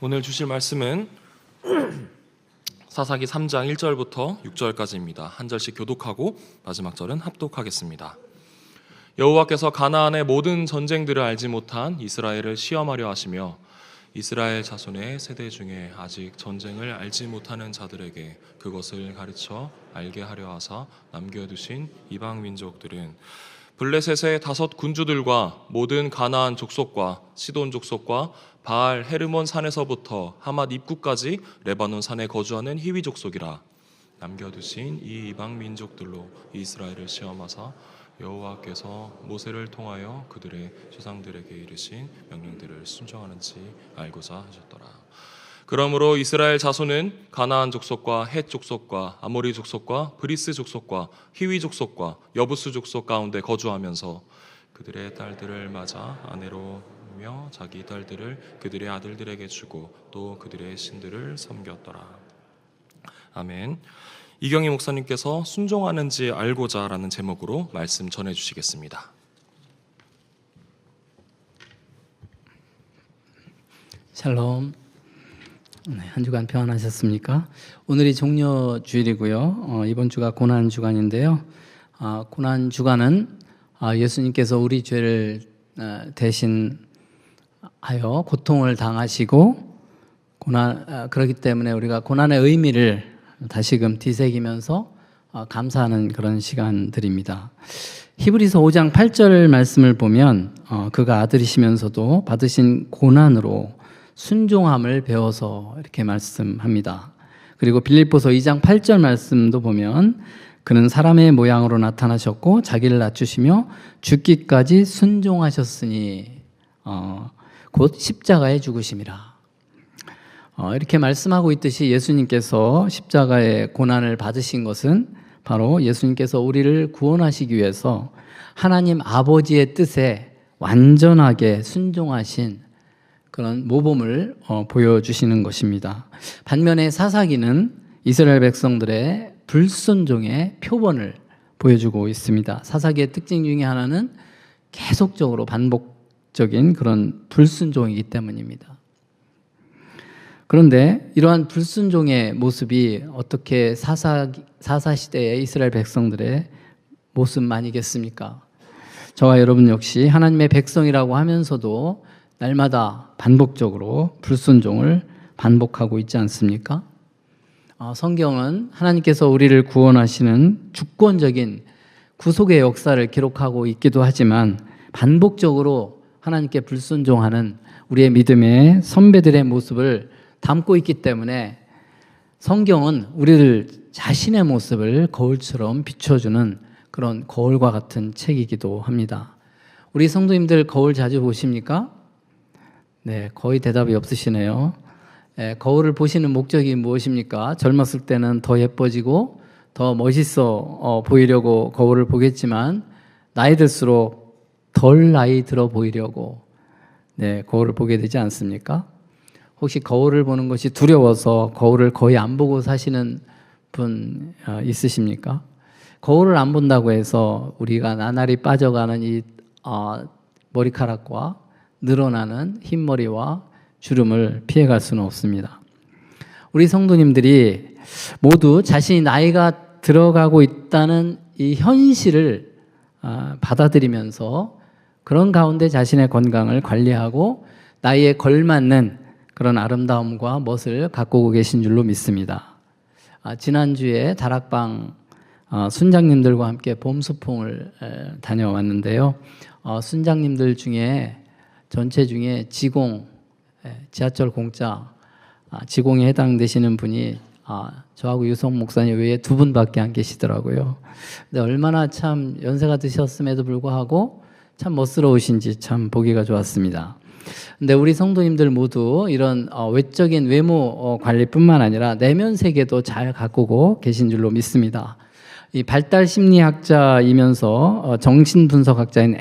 오늘 주실 말씀은 사사기 3장 1절부터 6절까지입니다. 한 절씩 교독하고 마지막 절은 합독하겠습니다. 여호와께서 가나안의 모든 전쟁들을 알지 못한 이스라엘을 시험하려 하시며 이스라엘 자손의 세대 중에 아직 전쟁을 알지 못하는 자들에게 그것을 가르쳐 알게 하려 하사 남겨두신 이방 민족들은 블레셋의 5 군주들과 모든 가나안 족속과 시돈 족속과 바알 헤르몬 산에서부터 하맛 입구까지 레바논 산에 거주하는 히위 족속이라. 남겨두신 이 이방 민족들로 이스라엘을 시험하사 여호와께서 모세를 통하여 그들의 조상들에게 이르신 명령들을 순종하는지 알고자 하셨더라. 그러므로 이스라엘 자손은 가나안 족속과 헷 족속과 아모리 족속과 브리스 족속과 히위 족속과 여부스 족속 가운데 거주하면서 그들의 딸들을 맞아 아내로 며 자기 딸들을 그들의 아들들에게 주고 또 그들의 신들을 섬겼더라. 아멘. 이경희 목사님께서 순종하는지 알고자 라는 제목으로 말씀 전해주시겠습니다. 샬롬. 네, 한 주간 평안하셨습니까? 오늘이 종려주일이고요. 이번 주가 고난주간인데요. 고난주간은 예수님께서 우리 죄를 대신하여 고통을 당하시고 그렇기 때문에 우리가 고난의 의미를 다시금 뒤새기면서 감사하는 그런 시간들입니다. 히브리서 5장 8절 말씀을 보면 그가 아들이시면서도 받으신 고난으로 순종함을 배워서 이렇게 말씀합니다. 그리고 빌립보서 2장 8절 말씀도 보면 그는 사람의 모양으로 나타나셨고 자기를 낮추시며 죽기까지 순종하셨으니 곧 십자가에 죽으심이라. 이렇게 말씀하고 있듯이 예수님께서 십자가의 고난을 받으신 것은 바로 예수님께서 우리를 구원하시기 위해서 하나님 아버지의 뜻에 완전하게 순종하신 그런 모범을 보여주시는 것입니다. 반면에 사사기는 이스라엘 백성들의 불순종의 표본을 보여주고 있습니다. 사사기의 특징 중에 하나는 계속적으로 반복적인 그런 불순종이기 때문입니다. 그런데 이러한 불순종의 모습이 어떻게 사사시대의 이스라엘 백성들의 모습만이겠습니까? 저와 여러분 역시 하나님의 백성이라고 하면서도 날마다 반복적으로 불순종을 반복하고 있지 않습니까? 성경은 하나님께서 우리를 구원하시는 주권적인 구속의 역사를 기록하고 있기도 하지만 반복적으로 하나님께 불순종하는 우리의 믿음의 선배들의 모습을 담고 있기 때문에 성경은 우리를 자신의 모습을 거울처럼 비춰주는 그런 거울과 같은 책이기도 합니다. 우리 성도님들 거울 자주 보십니까? 네, 거의 대답이 없으시네요. 거울을 보시는 목적이 무엇입니까? 젊었을 때는 더 예뻐지고 더 멋있어 보이려고 거울을 보겠지만 나이 들수록 덜 나이 들어 보이려고 거울을 보게 되지 않습니까? 혹시 거울을 보는 것이 두려워서 거울을 거의 안 보고 사시는 분 있으십니까? 거울을 안 본다고 해서 우리가 나날이 빠져가는 이 머리카락과 늘어나는 흰머리와 주름을 피해갈 수는 없습니다. 우리 성도님들이 모두 자신이 나이가 들어가고 있다는 이 현실을 받아들이면서 그런 가운데 자신의 건강을 관리하고 나이에 걸맞는 그런 아름다움과 멋을 갖고 계신 줄로 믿습니다. 지난주에 다락방 순장님들과 함께 봄소풍을 다녀왔는데요. 순장님들 중에 전체 중에 지공, 지하철 공짜 지공에 해당되시는 분이 저하고 유성 목사님 외에 2분밖에 안 계시더라고요. 근데 얼마나 참 연세가 드셨음에도 불구하고 참 멋스러우신지 참 보기가 좋았습니다. 근데 우리 성도님들 모두 이런 외적인 외모 관리뿐만 아니라 내면 세계도 잘 가꾸고 계신 줄로 믿습니다. 이 발달 심리학자이면서 정신분석학자인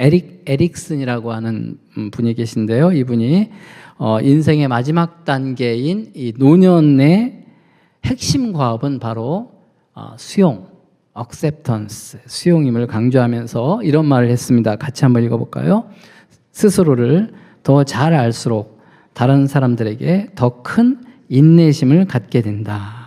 에릭슨이라고 하는 분이 계신데요. 이분이 인생의 마지막 단계인 이 노년의 핵심 과업은 바로 수용, acceptance, 수용임을 강조하면서 이런 말을 했습니다. 같이 한번 읽어볼까요? 스스로를 더 잘 알수록 다른 사람들에게 더 큰 인내심을 갖게 된다.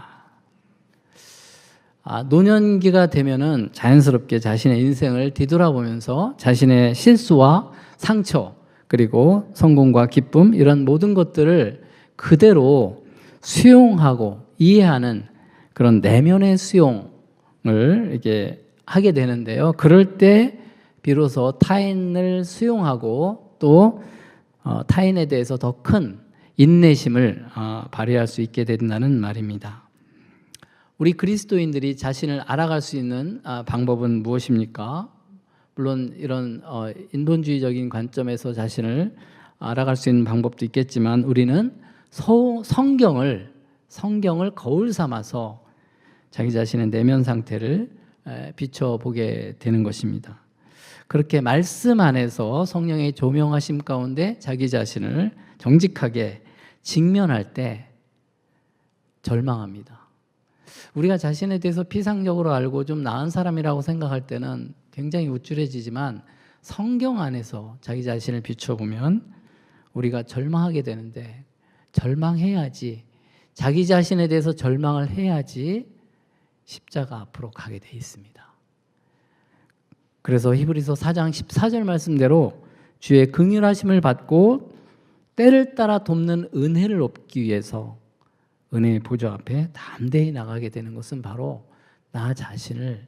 노년기가 되면은 자연스럽게 자신의 인생을 뒤돌아보면서 자신의 실수와 상처, 그리고 성공과 기쁨, 이런 모든 것들을 그대로 수용하고 이해하는 그런 내면의 수용을 이렇게 하게 되는데요. 그럴 때 비로소 타인을 수용하고 또 타인에 대해서 더 큰 인내심을 발휘할 수 있게 된다는 말입니다. 우리 그리스도인들이 자신을 알아갈 수 있는 방법은 무엇입니까? 물론 이런 인본주의적인 관점에서 자신을 알아갈 수 있는 방법도 있겠지만 우리는 성경을 거울 삼아서 자기 자신의 내면 상태를 비춰보게 되는 것입니다. 그렇게 말씀 안에서 성령의 조명하심 가운데 자기 자신을 정직하게 직면할 때 절망합니다. 우리가 자신에 대해서 피상적으로 알고 좀 나은 사람이라고 생각할 때는 굉장히 우쭐해지지만 성경 안에서 자기 자신을 비춰보면 우리가 절망하게 되는데, 절망해야지, 자기 자신에 대해서 절망을 해야지 십자가 앞으로 가게 돼 있습니다. 그래서 히브리서 4장 14절 말씀대로 주의 긍휼하심을 받고 때를 따라 돕는 은혜를 얻기 위해서 은혜의 보좌 앞에 담대히 나가게 되는 것은 바로 나 자신을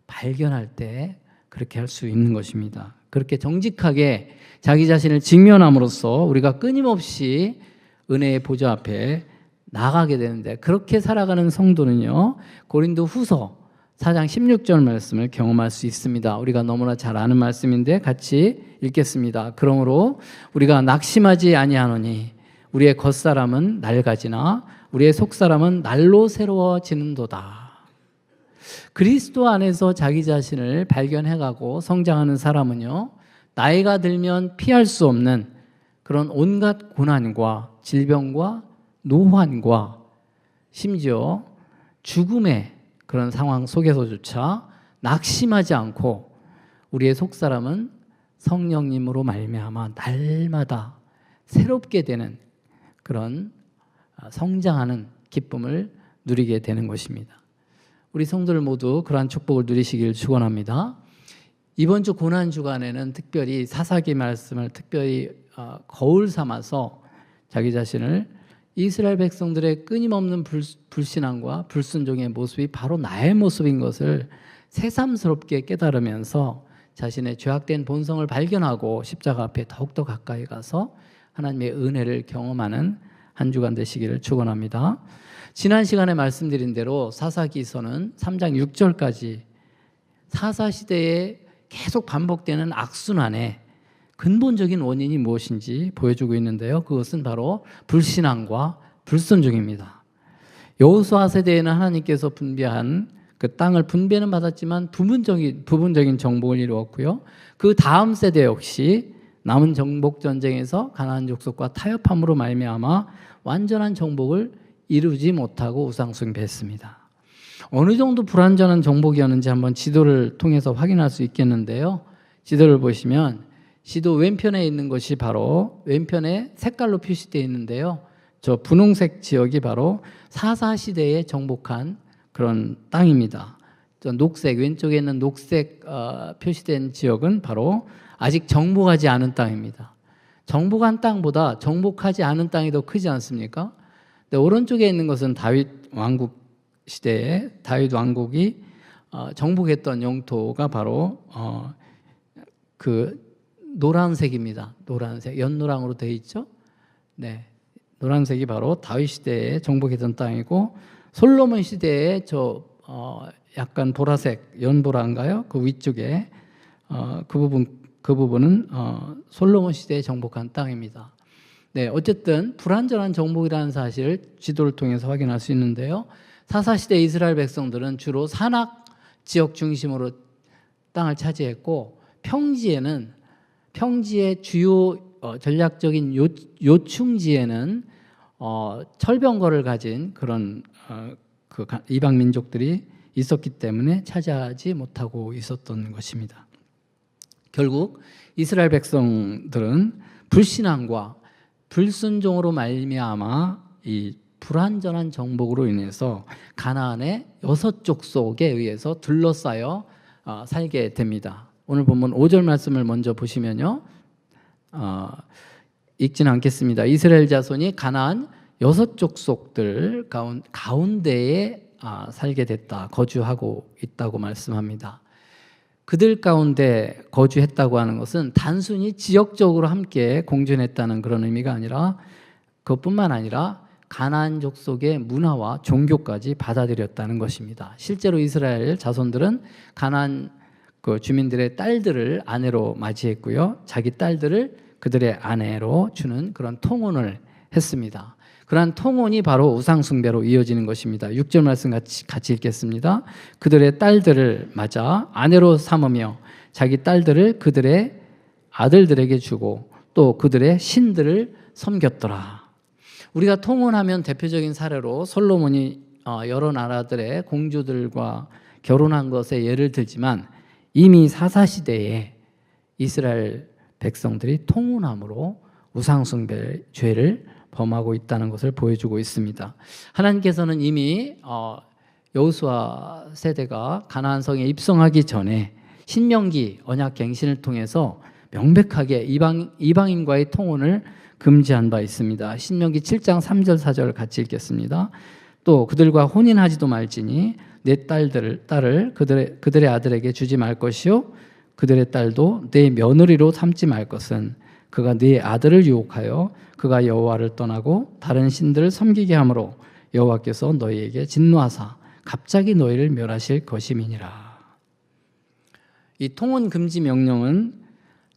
발견할 때 그렇게 할 수 있는 것입니다. 그렇게 정직하게 자기 자신을 직면함으로써 우리가 끊임없이 은혜의 보좌 앞에 나가게 되는데, 그렇게 살아가는 성도는요, 고린도 후서 4장 16절 말씀을 경험할 수 있습니다. 우리가 너무나 잘 아는 말씀인데 같이 읽겠습니다. 그러므로 우리가 낙심하지 아니하노니 우리의 겉사람은 낡아지나 우리의 속사람은 날로 새로워지는도다. 그리스도 안에서 자기 자신을 발견해가고 성장하는 사람은요, 나이가 들면 피할 수 없는 그런 온갖 고난과 질병과 노환과 심지어 죽음의 그런 상황 속에서조차 낙심하지 않고 우리의 속사람은 성령님으로 말미암아 날마다 새롭게 되는 그런 성장하는 기쁨을 누리게 되는 것입니다. 우리 성도들 모두 그러한 축복을 누리시길 축원합니다. 이번 주 고난 주간에는 특별히 사사기 말씀을 특별히 거울 삼아서 자기 자신을 이스라엘 백성들의 끊임없는 불신앙과 불순종의 모습이 바로 나의 모습인 것을 새삼스럽게 깨달으면서 자신의 죄악된 본성을 발견하고 십자가 앞에 더욱더 가까이 가서 하나님의 은혜를 경험하는 한 주간 되시기를 축원합니다. 지난 시간에 말씀드린 대로 사사기서는 3장 6절까지 사사시대에 계속 반복되는 악순환의 근본적인 원인이 무엇인지 보여주고 있는데요. 그것은 바로 불신앙과 불순종입니다. 여호수아 세대에는 하나님께서 분배한 그 땅을 분배는 받았지만 부분적인 정복을 이루었고요. 그 다음 세대 역시 남은 정복 전쟁에서 가나안 족속과 타협함으로 말미암아 완전한 정복을 이루지 못하고 우상숭배했습니다. 어느 정도 불완전한 정복이었는지 한번 지도를 통해서 확인할 수 있겠는데요. 지도를 보시면 지도 왼편에 있는 것이 바로 왼편에 색깔로 표시되어 있는데요. 저 분홍색 지역이 바로 사사시대에 정복한 그런 땅입니다. 저 녹색, 왼쪽에 있는 녹색 표시된 지역은 바로 아직 정복하지 않은 땅입니다. 정복한 땅보다 정복하지 않은 땅이 더 크지 않습니까? 근데 오른쪽에 있는 것은 다윗 왕국 시대에 다윗 왕국이 정복했던 영토가 바로 그 노란색입니다. 노란색, 연노랑으로 되어 있죠. 네, 노란색이 바로 다윗 시대에 정복했던 땅이고, 솔로몬 시대에 저 약간 보라색, 연보라인가요? 그 위쪽에 그 부분은 솔로몬 시대에 정복한 땅입니다. 네, 어쨌든 불완전한 정복이라는 사실을 지도를 통해서 확인할 수 있는데요. 사사시대 이스라엘 백성들은 주로 산악 지역 중심으로 땅을 차지했고, 평지의 주요 전략적인 요충지에는 철병거를 가진 그런 그 이방 민족들이 있었기 때문에 차지하지 못하고 있었던 것입니다. 결국 이스라엘 백성들은 불신앙과 불순종으로 말미암아 이 불완전한 정복으로 인해서 가나안의 6족속에 의해서 둘러싸여 살게 됩니다. 오늘 본문 5절 말씀을 먼저 보시면요, 읽지는 않겠습니다. 이스라엘 자손이 가나안 6족속들 가운데에 살게 됐다, 거주하고 있다고 말씀합니다. 그들 가운데 거주했다고 하는 것은 단순히 지역적으로 함께 공존했다는 그런 의미가 아니라, 그것뿐만 아니라 가나안 족속의 문화와 종교까지 받아들였다는 것입니다. 실제로 이스라엘 자손들은 가나안 그 주민들의 딸들을 아내로 맞이했고요, 자기 딸들을 그들의 아내로 주는 그런 통혼을 했습니다. 그러한 통혼이 바로 우상숭배로 이어지는 것입니다. 6절 말씀 같이 읽겠습니다. 그들의 딸들을 맞아 아내로 삼으며 자기 딸들을 그들의 아들들에게 주고 또 그들의 신들을 섬겼더라. 우리가 통혼하면 대표적인 사례로 솔로몬이 여러 나라들의 공주들과 결혼한 것에 예를 들지만, 이미 사사시대에 이스라엘 백성들이 통혼함으로 우상숭배 죄를 범하고 있다는 것을 보여주고 있습니다. 하나님께서는 이미 여호수아 세대가 가나안 성에 입성하기 전에 신명기 언약갱신을 통해서 명백하게 이방인과의 통혼을 금지한 바 있습니다. 신명기 7장 3절 4절 같이 읽겠습니다. 또 그들과 혼인하지도 말지니 내 딸을 그들의 아들에게 주지 말 것이요 그들의 딸도 내 며느리로 삼지 말 것은 그가 네 아들을 유혹하여 그가 여호와를 떠나고 다른 신들을 섬기게 하므로 여호와께서 너희에게 진노하사 갑자기 너희를 멸하실 것임이니라. 이 통혼 금지 명령은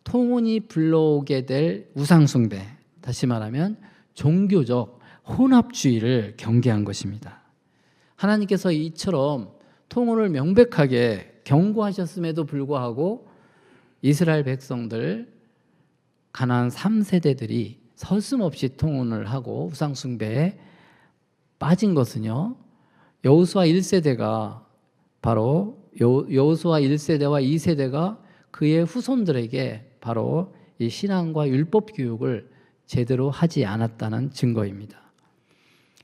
통혼이 불러오게 될 우상숭배, 다시 말하면 종교적 혼합주의를 경계한 것입니다. 하나님께서 이처럼 통혼을 명백하게 경고하셨음에도 불구하고 이스라엘 백성들 가나안 3세대들이 서슴없이 통혼을 하고 우상숭배에 빠진 것은요, 여호수아 1세대가 바로 여호수아 1세대와 2세대가 그의 후손들에게 바로 이 신앙과 율법 교육을 제대로 하지 않았다는 증거입니다.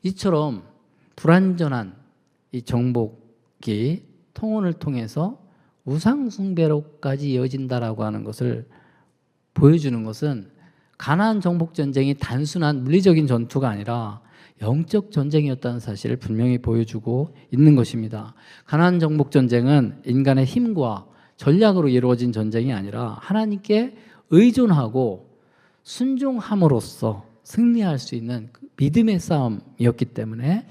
이처럼 불완전한 이 정복이 통혼을 통해서 우상숭배로까지 이어진다라고 하는 것을 보여주는 것은 가나안 정복 전쟁이 단순한 물리적인 전투가 아니라 영적 전쟁이었다는 사실을 분명히 보여주고 있는 것입니다. 가나안 정복 전쟁은 인간의 힘과 전략으로 이루어진 전쟁이 아니라 하나님께 의존하고 순종함으로써 승리할 수 있는 믿음의 싸움이었기 때문에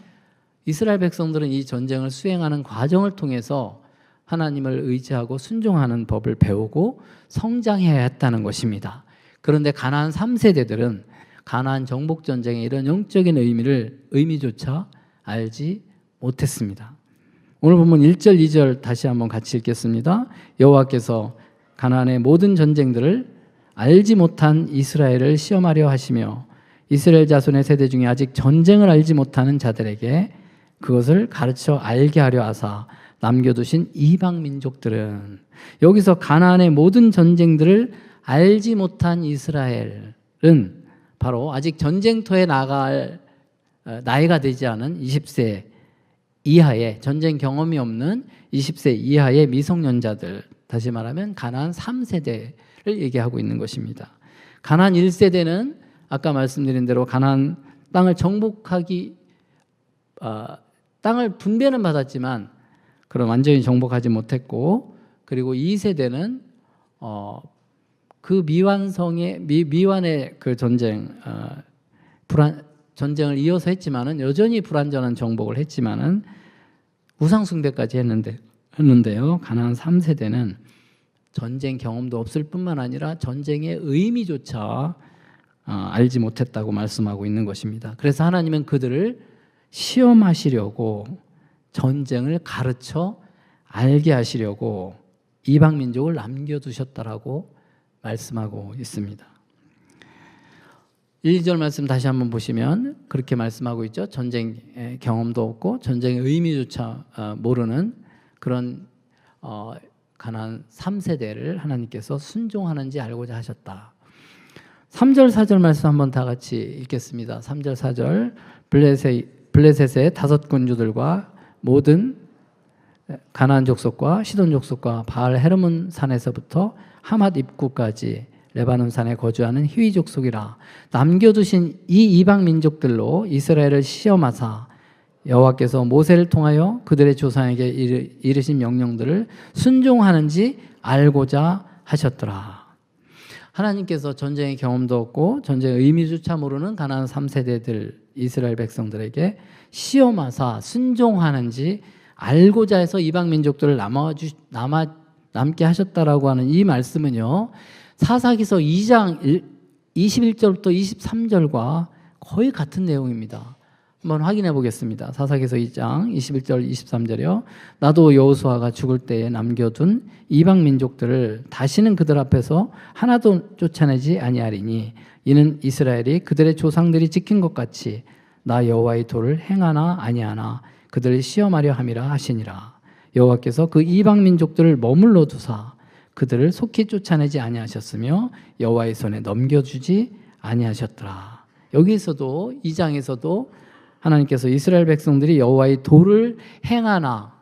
이스라엘 백성들은 이 전쟁을 수행하는 과정을 통해서 하나님을 의지하고 순종하는 법을 배우고 성장해야 했다는 것입니다. 그런데 가나안 3세대들은 가나안 정복 전쟁의 이런 영적인 의미조차 알지 못했습니다. 오늘 보면 1절 2절 다시 한번 같이 읽겠습니다. 여호와께서 가나안의 모든 전쟁들을 알지 못한 이스라엘을 시험하려 하시며 이스라엘 자손의 세대 중에 아직 전쟁을 알지 못하는 자들에게 그것을 가르쳐 알게 하려 하사 남겨두신 이방 민족들은, 여기서 가나안의 모든 전쟁들을 알지 못한 이스라엘은 바로 아직 전쟁터에 나갈 나이가 되지 않은 20세 이하의, 전쟁 경험이 없는 20세 이하의 미성년자들, 다시 말하면 가나안 3세대를 얘기하고 있는 것입니다. 가나안 1세대는 아까 말씀드린 대로 가나안 땅을 정복하기 땅을 분배는 받았지만 그런 완전히 정복하지 못했고, 그리고 2세대는 그 미완성의 미완의 그 전쟁을 이어서 했지만은 여전히 불완전한 정복을 했지만은 우상숭배까지 했는데요. 가나안 3세대는 전쟁 경험도 없을 뿐만 아니라 전쟁의 의미조차 알지 못했다고 말씀하고 있는 것입니다. 그래서 하나님은 그들을 시험하시려고 전쟁을 가르쳐 알게 하시려고 이방 민족을 남겨두셨다라고 말씀하고 있습니다. 1절 말씀 다시 한번 보시면 그렇게 말씀하고 있죠. 전쟁 경험도 없고 전쟁의 의미조차 모르는 그런 가나안 3세대를 하나님께서 순종하는지 알고자 하셨다. 3절 4절 말씀 한번 다 같이 읽겠습니다. 3절 4절 블레셋의 5 군주들과 모든 가나안 족속과 시돈 족속과 바알 헤르몬 산에서부터 하맛 입구까지 레바논 산에 거주하는 히위 족속이라 남겨두신 이 이방 민족들로 이스라엘을 시험하사 여호와께서 모세를 통하여 그들의 조상에게 이르신 명령들을 순종하는지 알고자 하셨더라. 하나님께서 전쟁의 경험도 없고 전쟁의 의미조차 모르는 가나안 3세대들 이스라엘 백성들에게 시험하사 순종하는지 알고자 해서 이방 민족들을 남게 하셨다라고 하는 이 말씀은요, 사사기서 2장 21절부터 23절과 거의 같은 내용입니다. 한번 확인해 보겠습니다. 사사기서 2장 21절 23절이요. 나도 여호수아가 죽을 때에 남겨둔 이방 민족들을 다시는 그들 앞에서 하나도 쫓아내지 아니하리니 이는 이스라엘이 그들의 조상들이 지킨 것 같이 나 여호와의 도를 행하나 아니하나 그들을 시험하려 함이라 하시니라. 여호와께서 그 이방 민족들을 머물러 두사 그들을 속히 쫓아내지 아니하셨으며 여호와의 손에 넘겨주지 아니하셨더라. 여기서도 2장에서도 하나님께서 이스라엘 백성들이 여호와의 도를 행하나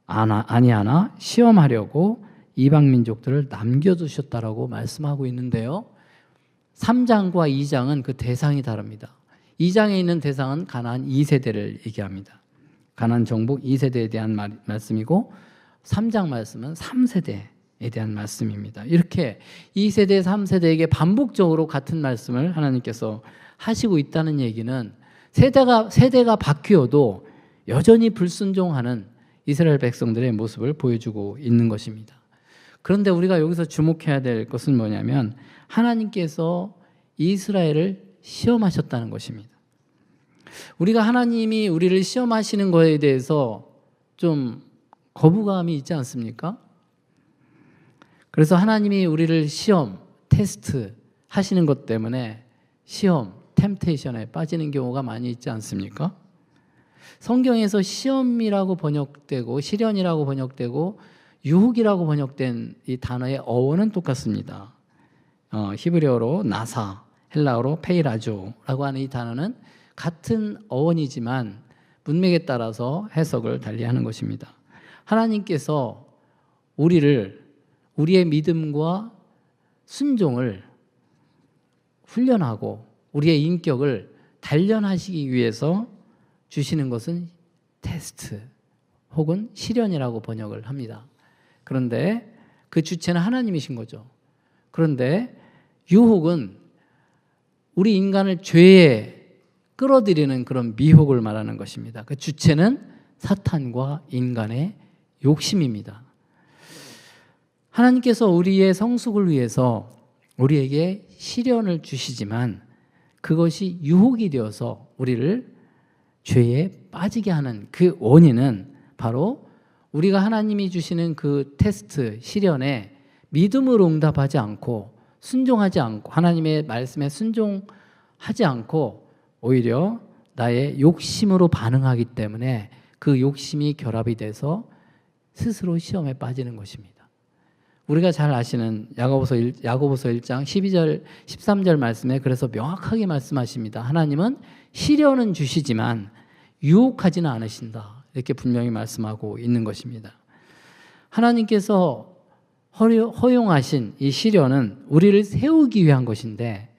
아니하나 시험하려고 이방 민족들을 남겨두셨다라고 말씀하고 있는데요. 3장과 2장은 그 대상이 다릅니다. 2장에 있는 대상은 가나안 2세대를 얘기합니다. 가나안 정복 2세대에 대한 말씀이고 3장 말씀은 3세대에 대한 말씀입니다. 이렇게 2세대, 3세대에게 반복적으로 같은 말씀을 하나님께서 하시고 있다는 얘기는 세대가 바뀌어도 여전히 불순종하는 이스라엘 백성들의 모습을 보여주고 있는 것입니다. 그런데 우리가 여기서 주목해야 될 것은 뭐냐면 하나님께서 이스라엘을 시험하셨다는 것입니다. 우리가 하나님이 우리를 시험하시는 것에 대해서 좀 거부감이 있지 않습니까? 그래서 하나님이 우리를 시험, 테스트 하시는 것 때문에 시험, 템테이션에 빠지는 경우가 많이 있지 않습니까? 성경에서 시험이라고 번역되고 시련이라고 번역되고 유혹이라고 번역된 이 단어의 어원은 똑같습니다. 히브리어로 나사, 헬라어로 페이라조라고 하는 이 단어는 같은 어원이지만 문맥에 따라서 해석을 달리하는 것입니다. 하나님께서 우리의 믿음과 순종을 훈련하고 우리의 인격을 단련하시기 위해서 주시는 것은 테스트 혹은 시련이라고 번역을 합니다. 그런데 그 주체는 하나님이신 거죠. 그런데 유혹은 우리 인간을 죄에 끌어들이는 그런 미혹을 말하는 것입니다. 그 주체는 사탄과 인간의 욕심입니다. 하나님께서 우리의 성숙을 위해서 우리에게 시련을 주시지만 그것이 유혹이 되어서 우리를 죄에 빠지게 하는 그 원인은 바로 우리가 하나님이 주시는 그 테스트, 시련에 믿음으로 응답하지 않고 순종하지 않고 하나님의 말씀에 순종하지 않고 오히려 나의 욕심으로 반응하기 때문에 그 욕심이 결합이 돼서 스스로 시험에 빠지는 것입니다. 우리가 잘 아시는 야고보서 1장 12절 13절 말씀에 그래서 명확하게 말씀하십니다. 하나님은 시련은 주시지만 유혹하지는 않으신다. 이렇게 분명히 말씀하고 있는 것입니다. 하나님께서 허용하신 이 시련은 우리를 세우기 위한 것인데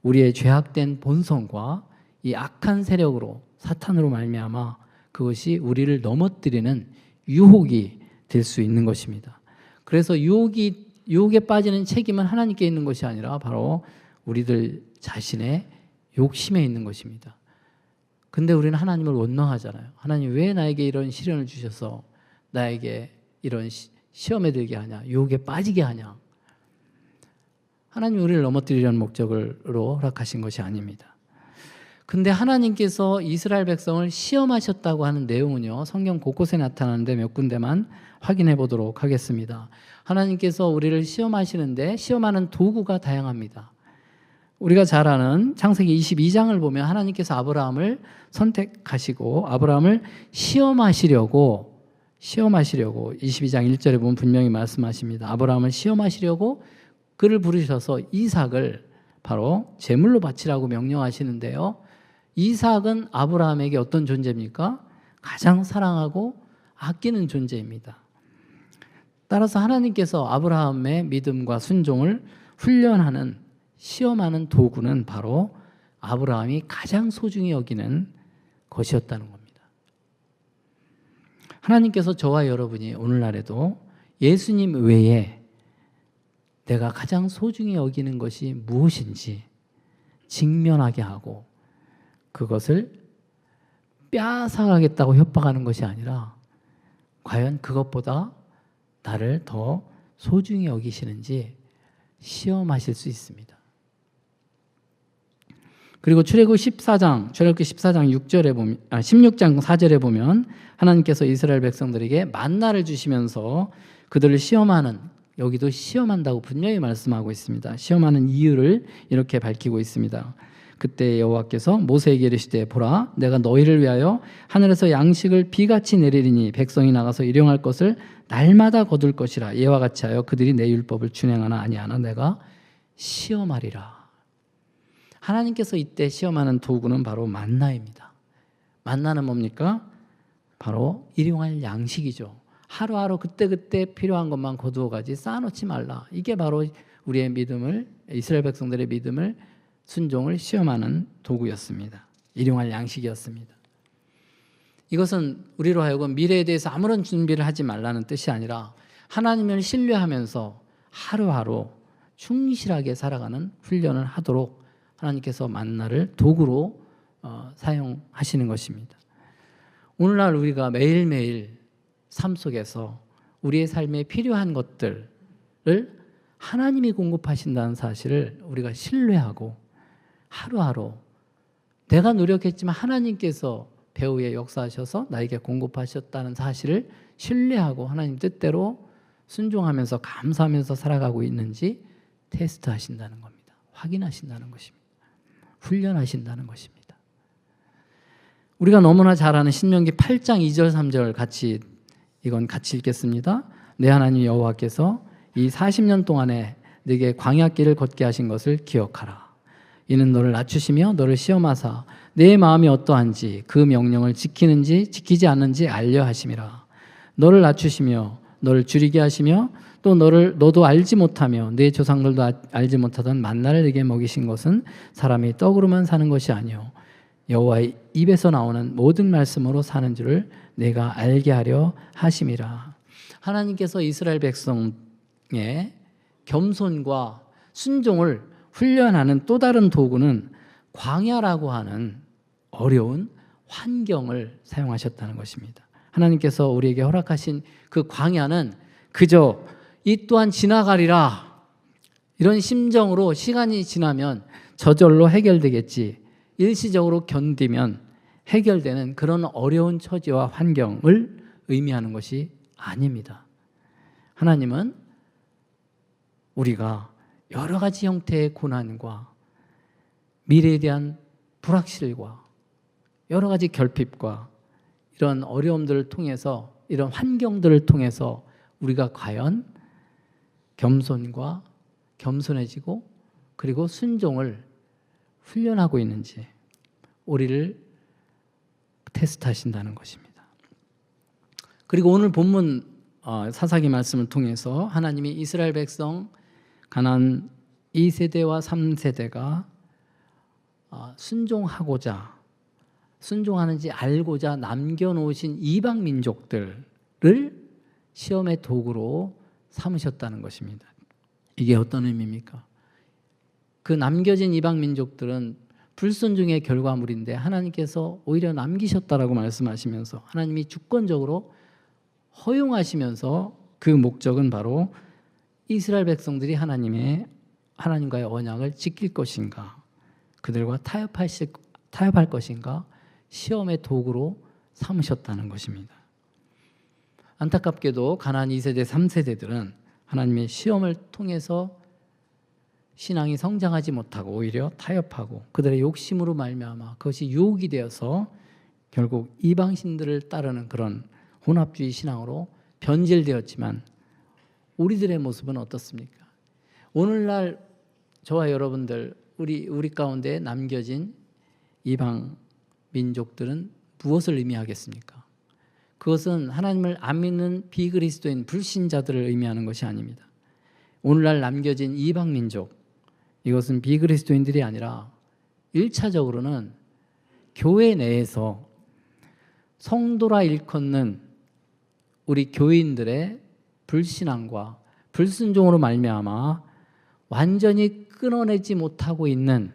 우리의 죄악된 본성과 이 악한 세력으로 사탄으로 말미암아 그것이 우리를 넘어뜨리는 유혹이 될 수 있는 것입니다. 그래서 유혹에 빠지는 책임은 하나님께 있는 것이 아니라 바로 우리들 자신의 욕심에 있는 것입니다. 근데 우리는 하나님을 원망하잖아요. 하나님 왜 나에게 이런 시련을 주셔서 나에게 이런 시험에 들게 하냐, 유혹에 빠지게 하냐. 하나님 우리를 넘어뜨리려는 목적으로 허락하신 것이 아닙니다. 근데 하나님께서 이스라엘 백성을 시험하셨다고 하는 내용은요, 성경 곳곳에 나타나는데 몇 군데만 확인해 보도록 하겠습니다. 하나님께서 우리를 시험하시는데 시험하는 도구가 다양합니다. 우리가 잘 아는 창세기 22장을 보면 하나님께서 아브라함을 선택하시고 아브라함을 시험하시려고 22장 1절에 보면 분명히 말씀하십니다. 아브라함을 시험하시려고 그를 부르셔서 이삭을 바로 제물로 바치라고 명령하시는데요. 이삭은 아브라함에게 어떤 존재입니까? 가장 사랑하고 아끼는 존재입니다. 따라서 하나님께서 아브라함의 믿음과 순종을 훈련하는, 시험하는 도구는 바로 아브라함이 가장 소중히 여기는 것이었다는 겁니다. 하나님께서 저와 여러분이 오늘날에도 예수님 외에 내가 가장 소중히 여기는 것이 무엇인지 직면하게 하고 그것을 빼앗아가겠다고 협박하는 것이 아니라 과연 그것보다 나를 더 소중히 여기시는지 시험하실 수 있습니다. 그리고 출애굽기 14장 6절에 보면 16장 4절에 보면 하나님께서 이스라엘 백성들에게 만나를 주시면서 그들을 시험하는, 여기도 시험한다고 분명히 말씀하고 있습니다. 시험하는 이유를 이렇게 밝히고 있습니다. 그때 여호와께서 모세에게 이르시되 보라 내가 너희를 위하여 하늘에서 양식을 비같이 내리리니 백성이 나가서 일용할 것을 날마다 거둘 것이라. 이와 같이 하여 그들이 내 율법을 준행하나 아니하나 내가 시험하리라. 하나님께서 이때 시험하는 도구는 바로 만나입니다. 만나는 뭡니까? 바로 일용할 양식이죠. 하루하루 그때그때 필요한 것만 거두어 가지 쌓아놓지 말라. 이게 바로 우리의 믿음을, 이스라엘 백성들의 믿음을, 순종을 시험하는 도구였습니다. 일용할 양식이었습니다. 이것은 우리로 하여금 미래에 대해서 아무런 준비를 하지 말라는 뜻이 아니라 하나님을 신뢰하면서 하루하루 충실하게 살아가는 훈련을 하도록 하나님께서 만나를 도구로 사용하시는 것입니다. 오늘날 우리가 매일매일 삶 속에서 우리의 삶에 필요한 것들을 하나님이 공급하신다는 사실을 우리가 신뢰하고 하루하루 내가 노력했지만 하나님께서 배후에 역사하셔서 나에게 공급하셨다는 사실을 신뢰하고 하나님 뜻대로 순종하면서 감사하면서 살아가고 있는지 테스트하신다는 겁니다. 확인하신다는 것입니다. 훈련하신다는 것입니다. 우리가 너무나 잘 아는 신명기 8장 2절 3절 같이 읽겠습니다. 내 하나님 여호와께서 이 40년 동안에 네게 광야길을 걷게 하신 것을 기억하라. 이는 너를 낮추시며 너를 시험하사 내 마음이 어떠한지 그 명령을 지키는지 지키지 않는지 알려 하심이라. 너를 낮추시며 너를 줄이게 하시며 또 너도 알지 못하며 내 조상들도 알지 못하던 만나를 네게 먹이신 것은 사람이 떡으로만 사는 것이 아니요 여호와의 입에서 나오는 모든 말씀으로 사는 줄을 내가 알게 하려 하심이라. 하나님께서 이스라엘 백성의 겸손과 순종을 훈련하는 또 다른 도구는 광야라고 하는 어려운 환경을 사용하셨다는 것입니다. 하나님께서 우리에게 허락하신 그 광야는 그저 이 또한 지나가리라 이런 심정으로 시간이 지나면 저절로 해결되겠지, 일시적으로 견디면 해결되는 그런 어려운 처지와 환경을 의미하는 것이 아닙니다. 하나님은 우리가 여러 가지 형태의 고난과 미래에 대한 불확실과 여러 가지 결핍과 이런 어려움들을 통해서, 이런 환경들을 통해서 우리가 과연 겸손해지고 그리고 순종을 훈련하고 있는지 우리를 테스트하신다는 것입니다. 그리고 오늘 본문 사사기 말씀을 통해서 하나님이 이스라엘 백성 가나안 2세대와 3세대가 순종하는지 알고자 남겨놓으신 이방 민족들을 시험의 도구로 삼으셨다는 것입니다. 이게 어떤 의미입니까? 그 남겨진 이방 민족들은 불순종의 결과물인데 하나님께서 오히려 남기셨다라고 말씀하시면서 하나님이 주권적으로 허용하시면서 그 목적은 바로 이스라엘 백성들이 하나님과의 언약을 지킬 것인가, 그들과 타협할 것인가 시험의 도구로 삼으셨다는 것입니다. 안타깝게도 가나안 2세대, 3세대들은 하나님의 시험을 통해서 신앙이 성장하지 못하고 오히려 타협하고 그들의 욕심으로 말미암아 그것이 유혹이 되어서 결국 이방신들을 따르는 그런 혼합주의 신앙으로 변질되었지만 우리들의 모습은 어떻습니까? 오늘날 저와 여러분들 우리 가운데 남겨진 이방 민족들은 무엇을 의미하겠습니까? 그것은 하나님을 안 믿는 비그리스도인 불신자들을 의미하는 것이 아닙니다. 오늘날 남겨진 이방 민족, 이것은 비그리스도인들이 아니라 1차적으로는 교회 내에서 성도라 일컫는 우리 교인들의 불신앙과 불순종으로 말미암아 완전히 끊어내지 못하고 있는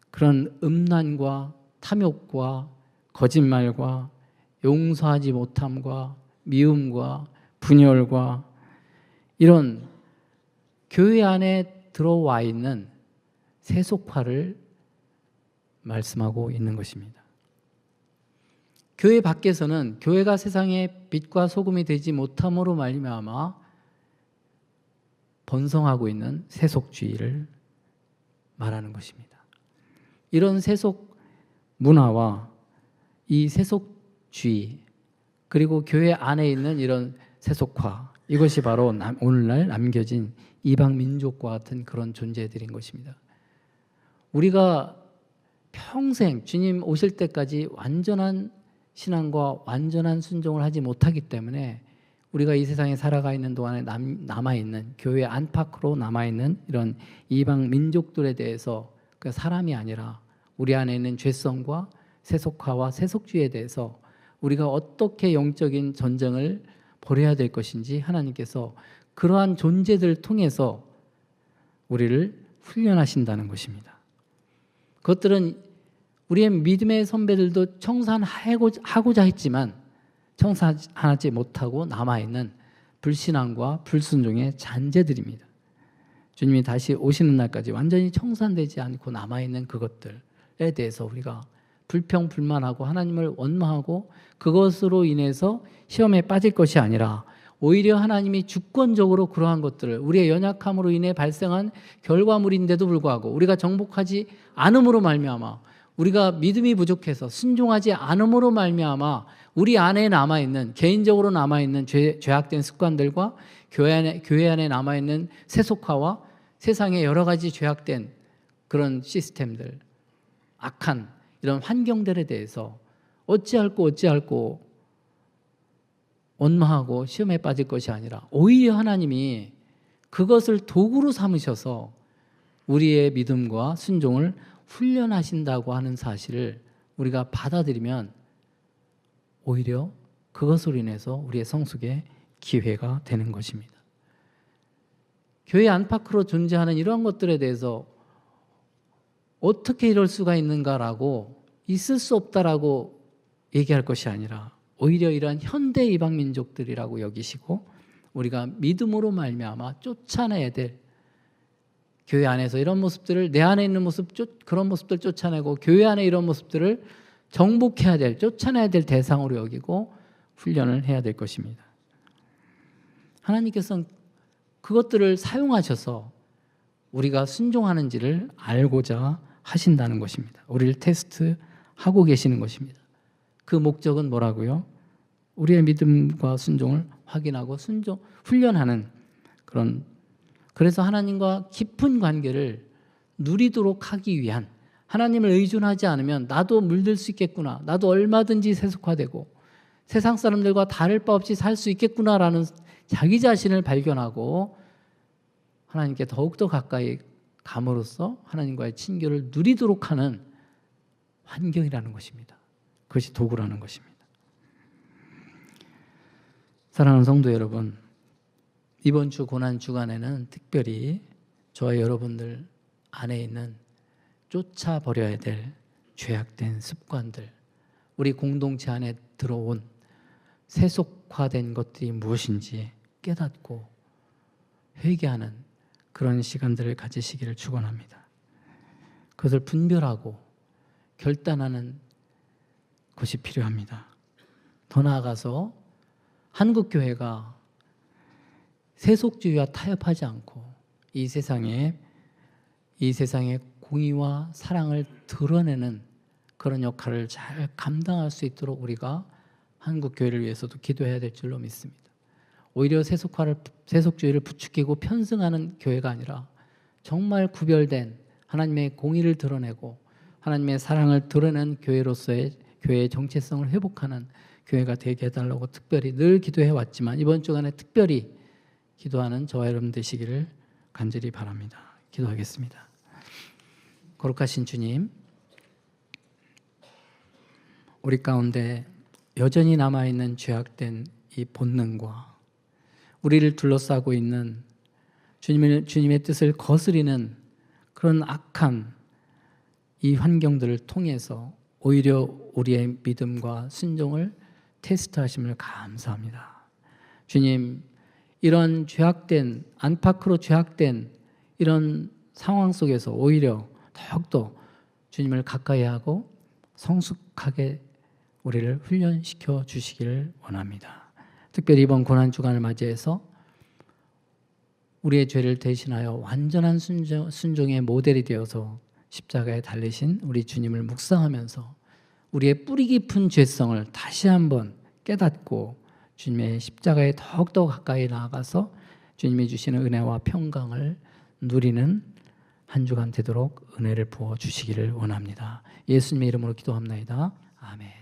그런 음란과 탐욕과 거짓말과 용서하지 못함과 미움과 분열과 이런 교회 안에 들어와 있는 세속화를 말씀하고 있는 것입니다. 교회 밖에서는 교회가 세상의 빛과 소금이 되지 못함으로 말미암아 번성하고 있는 세속주의를 말하는 것입니다. 이런 세속 문화와 이 세속주의 그리고 교회 안에 있는 이런 세속화, 이것이 바로 오늘날 남겨진 이방 민족과 같은 그런 존재들인 것입니다. 우리가 평생 주님 오실 때까지 완전한 신앙과 완전한 순종을 하지 못하기 때문에 우리가 이 세상에 살아가 있는 동안에 남아있는 교회 안팎으로 남아있는 이런 이방 민족들에 대해서 그 사람이 아니라 우리 안에 있는 죄성과 세속화와 세속주의에 대해서 우리가 어떻게 영적인 전쟁을 벌여야 될 것인지 하나님께서 그러한 존재들을 통해서 우리를 훈련하신다는 것입니다. 그것들은 우리의 믿음의 선배들도 청산하고자 했지만 청산하지 못하고 남아있는 불신앙과 불순종의 잔재들입니다. 주님이 다시 오시는 날까지 완전히 청산되지 않고 남아있는 그것들에 대해서 우리가 불평불만하고 하나님을 원망하고 그것으로 인해서 시험에 빠질 것이 아니라 오히려 하나님이 주권적으로 그러한 것들을 우리의 연약함으로 인해 발생한 결과물인데도 불구하고 우리가 정복하지 않음으로 말미암아 우리가 믿음이 부족해서 순종하지 않음으로 말미암아 우리 안에 남아있는 개인적으로 남아있는 죄악된 습관들과 교회 안에 남아있는 세속화와 세상의 여러 가지 죄악된 그런 시스템들, 악한 이런 환경들에 대해서 어찌할꼬 원망하고 시험에 빠질 것이 아니라 오히려 하나님이 그것을 도구로 삼으셔서 우리의 믿음과 순종을 훈련하신다고 하는 사실을 우리가 받아들이면 오히려 그것으로 인해서 우리의 성숙의 기회가 되는 것입니다. 교회 안팎으로 존재하는 이러한 것들에 대해서 어떻게 이럴 수가 있는가라고 있을 수 없다라고 얘기할 것이 아니라 오히려 이러한 현대 이방 민족들이라고 여기시고 우리가 믿음으로 말미암아 쫓아내야 될 교회 안에서 이런 모습들을 내 안에 있는 그런 모습들 쫓아내고 교회 안에 이런 모습들을 정복해야 될 쫓아내야 될 대상으로 여기고 훈련을 해야 될 것입니다. 하나님께서는 그것들을 사용하셔서 우리가 순종하는지를 알고자 하신다는 것입니다. 우리를 테스트하고 계시는 것입니다. 그 목적은 뭐라고요? 우리의 믿음과 순종을 확인하고 훈련하는 그런, 그래서 하나님과 깊은 관계를 누리도록 하기 위한, 하나님을 의존하지 않으면 나도 물들 수 있겠구나, 나도 얼마든지 세속화되고 세상 사람들과 다를 바 없이 살 수 있겠구나라는 자기 자신을 발견하고 하나님께 더욱더 가까이 감으로써 하나님과의 친교를 누리도록 하는 환경이라는 것입니다. 그것이 도구라는 것입니다. 사랑하는 성도 여러분, 이번 주 고난 주간에는 특별히 저와 여러분들 안에 있는 쫓아버려야 될 죄악된 습관들, 우리 공동체 안에 들어온 세속화된 것들이 무엇인지 깨닫고 회개하는 그런 시간들을 가지시기를 축원합니다. 그것을 분별하고 결단하는 것이 필요합니다. 더 나아가서 한국 교회가 세속주의와 타협하지 않고 이 세상에 공의와 사랑을 드러내는 그런 역할을 잘 감당할 수 있도록 우리가 한국 교회를 위해서도 기도해야 될 줄로 믿습니다. 오히려 세속주의를 부추기고 편승하는 교회가 아니라 정말 구별된 하나님의 공의를 드러내고 하나님의 사랑을 드러낸 교회로서의 교회의 정체성을 회복하는 교회가 되게 해달라고 특별히 늘 기도해 왔지만 이번 주간에 특별히 기도하는 저와 여러분 되시기를 간절히 바랍니다. 기도하겠습니다. 거룩하신 주님, 우리 가운데 여전히 남아있는 죄악된 이 본능과 우리를 둘러싸고 있는 주님의 뜻을 거스리는 그런 악한 이 환경들을 통해서 오히려 우리의 믿음과 순종을 테스트하심을 감사합니다. 주님, 이런 죄악된, 안팎으로 죄악된 이런 상황 속에서 오히려 더욱더 주님을 가까이 하고 성숙하게 우리를 훈련시켜 주시기를 원합니다. 특별히 이번 고난주간을 맞이해서 우리의 죄를 대신하여 완전한 순종의 모델이 되어서 십자가에 달리신 우리 주님을 묵상하면서 우리의 뿌리 깊은 죄성을 다시 한번 깨닫고 주님의 십자가에 더욱더 가까이 나아가서 주님이 주시는 은혜와 평강을 누리는 한 주간 되도록 은혜를 부어 주시기를 원합니다. 예수님의 이름으로 기도합나이다. 아멘.